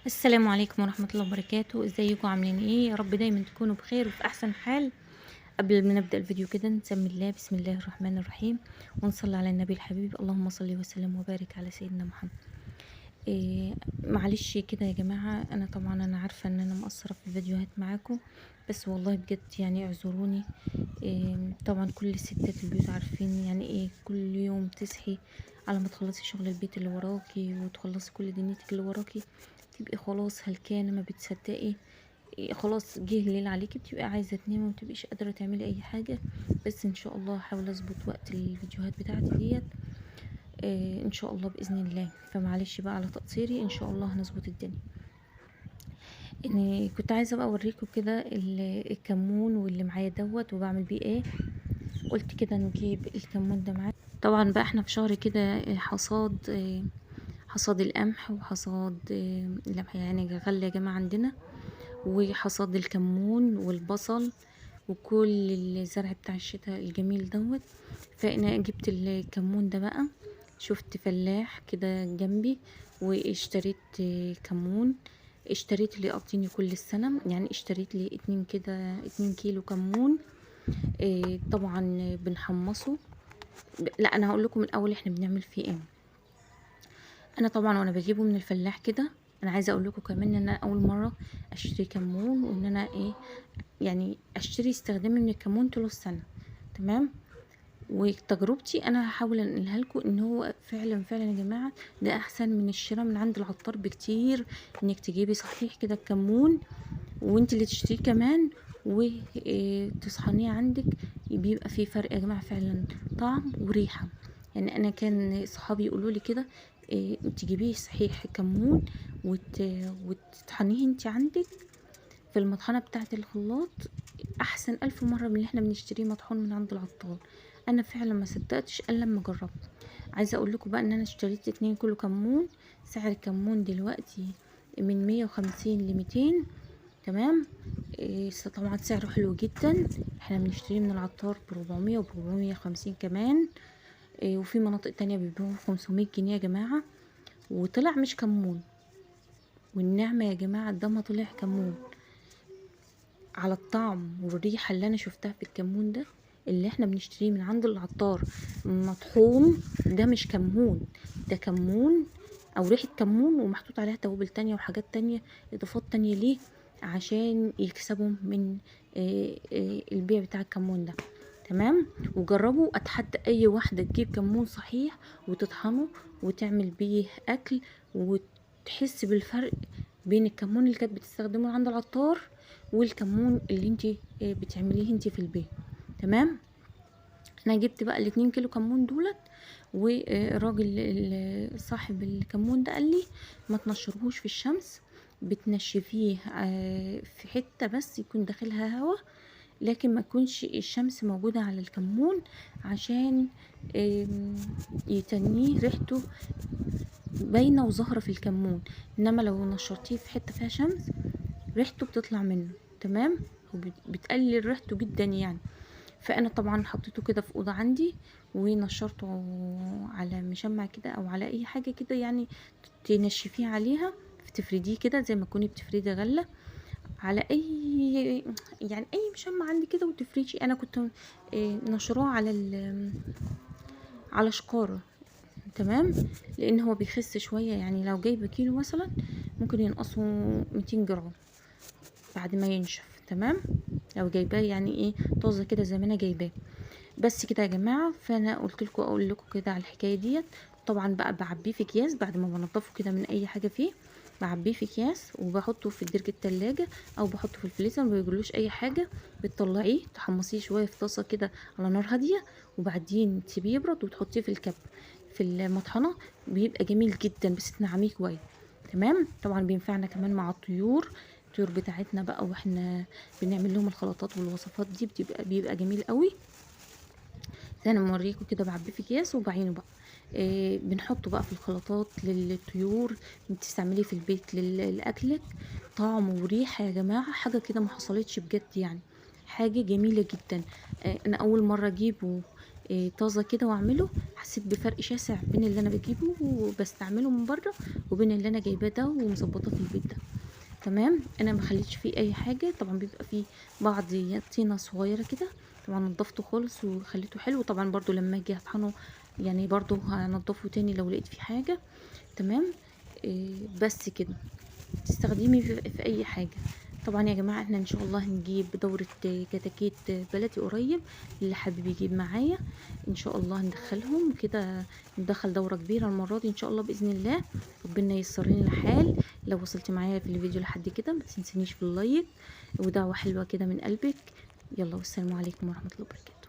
السلام عليكم ورحمة الله وبركاته. ازيكم عاملين ايه؟ يا رب دايما تكونوا بخير وفي احسن حال. قبل ما نبدأ الفيديو كده نسمي الله، بسم الله الرحمن الرحيم، ونصلي على النبي الحبيب، اللهم صل وسلم وبارك على سيدنا محمد. إيه، معلش كده يا جماعة، انا طبعا انا عارفة ان انا مقصرة في الفيديوهات معاكم، بس والله بجد يعني اعذروني. إيه، طبعا كل ستات البيوت عارفين يعني ايه كل يوم تصحي على ما تخلصي شغل البيت اللي وراكي وتخلصي كل دنيتك اللي وراكي، تبقي خلاص هلكانة ما بتصدقي. خلاص جه الليل عليكي، بتبقي عايزة تنامي ومتبقيش قادرة تعملي اي حاجة. بس ان شاء الله هحاول اظبط وقت الفيديوهات بتاعتي ديت، ان شاء الله باذن الله. فمعلش بقى على تقصيري، ان شاء الله هنظبط الدنيا. اني كنت عايزه بقى اوريكم كده الكمون واللي معايا دوت وبعمل بيه ايه. قلت كده نجيب الكمون ده معايا. طبعا بقى احنا في شهر كده حصاد، حصاد القمح وحصاد القمح، يعني غله يا جماعه عندنا، وحصاد الكمون والبصل وكل الزرع بتاع الشتاء الجميل دوت. فانا جبت الكمون ده بقى، شفت فلاح كده جنبي واشتريت كمون. اشتريت اللي يقضيني كل السنة، يعني اشتريت لي 2 كيلو كمون. طبعا بنحمصه. لا انا هقول لكم الاول احنا بنعمل فيه ايه. انا طبعا وانا بجيبه من الفلاح كده، انا عايزه اقول لكم كمان ان انا اول مره اشتري كمون، وان انا ايه يعني اشتري استخدامي من الكمون طول السنه. تمام. وتجربتي انا هحاول انقلها لكم ان هو فعلا فعلا يا جماعه ده احسن من الشراء من عند العطار بكتير. انك تجيبي صحيح كده الكمون وانت اللي تشتريه كمان وتصحنيه عندك، بيبقى فيه فرق يا جماعه فعلا، طعم وريحه. يعني انا كان صحابي يقولوا لي كده، تجيبيه صحيح كمون وتطحنيه انت عندك في المطحنه بتاعه الخلاط، احسن 1000 مرة من اللي احنا بنشتريه مطحون من عند العطار. انا فعلا ما صدقتش الا لما جربت. عايزه اقول لكم بقى ان انا اشتريت 2 كيلو كمون. سعر الكمون دلوقتي من 150 ل200. تمام. طبعا سعره حلو جدا. احنا بنشتريه من العطار ب400 و450 كمان. وفي مناطق تانية بيبيعوه 500 جنيه يا جماعة. وطلع مش كمون، والنعمة يا جماعة ده ما طلع كمون. على الطعم والريحة اللي انا شفتها في الكمون ده اللي احنا بنشتريه من عند العطار مطحون، ده مش كمون، ده كمون او ريحة كمون ومحطوط عليها توابل تانية وحاجات تانية، اضافات تانية ليه عشان يكسبوا من البيع بتاع الكمون ده. تمام. وجربوا، اتحدى اي واحدة تجيب كمون صحيح وتطحنه وتعمل بيه اكل وتحس بالفرق بين الكمون اللي كانت بتستخدمه عند العطار والكمون اللي انت بتعمليه انت في البيت. تمام. انا جبت بقى ال2 كيلو كمون دولت، والراجل صاحب الكمون ده قال لي ما تنشرهوش في الشمس، بتنشفيه في حتة بس يكون داخلها هوا، لكن ما تكونش الشمس موجودة على الكمون عشان يتنيه ريحته باينة وظاهرة في الكمون. انما لو نشرتيه في حتة فيها شمس ريحته بتطلع منه. تمام. وبتقلل ريحته جدا يعني. فانا طبعا حطيته كده في اوضه عندي ونشرته على مشمع كده او على اي حاجه كده، يعني تنشفيه عليها، تفرديه كده زي ما تكوني بتفردي غله على اي، يعني اي مشمع عندي كده وتفرشي. انا كنت نشروه على على شقاره. تمام. لان هو بيخس شويه، يعني لو جايبه كيلو مثلا ممكن ينقصه 200 جرام بعد ما ينشف. تمام. لو جايباه يعني ايه طازه كده زي ما انا جايباه. بس كده يا جماعه، فانا قلت لكم اقول لكم كده على الحكايه ديت. طبعا بقى بعبيه في اكياس بعد ما بنضفه كده من اي حاجه فيه، بعبيه في اكياس وبحطه في درج التلاجة او بحطه في الفريزر، ما بيجرلوش اي حاجه. بتطلعيه تحمصيه شويه في طاسه كده على نار هاديه، وبعدين تسيبيه يبرد وتحطيه في الكب في المطحنه، بيبقى جميل جدا بس تنعميه كويس. تمام. طبعا بينفعنا كمان مع الطيور بتاعتنا بقى، واحنا بنعمل لهم الخلطات والوصفات دي بيبقى جميل قوي. زي انا موريكم كده، بعبيه في اكياس وبعينه بقى. بنحطه بقى في الخلطات للطيور، بتستعمليه في البيت لاكلك. طعم وريحه يا جماعه حاجه كده ما حصلتش بجد يعني، حاجه جميله جدا. انا اول مره اجيبه طازة كده واعمله، حسيت بفرق شاسع بين اللي انا بجيبه وبستعمله من بره وبين اللي انا جايباه ده ومظبطاه في البيت ده. تمام، انا ما خليتش فيه اي حاجه. طبعا بيبقى فيه بعض طينه صغيره كده، طبعا نضفته خالص وخليته حلو. طبعا برضو لما اجي اطحنه يعني برضو هنضفه تاني لو لقيت فيه حاجه. تمام. بس كده تستخدمي في اي حاجه. طبعا يا جماعه احنا ان شاء الله هنجيب دوره كتاكيت بلدي قريب، اللي حابب يجيب معايا ان شاء الله هندخلهم كده. ندخل دوره كبيره المره دي ان شاء الله باذن الله. ربنا ييسر لنا الحال. لو وصلت معايا في الفيديو لحد كده ما تنسنيش في اللايك ودعوه حلوه كده من قلبك. يلا والسلام عليكم ورحمه الله وبركاته.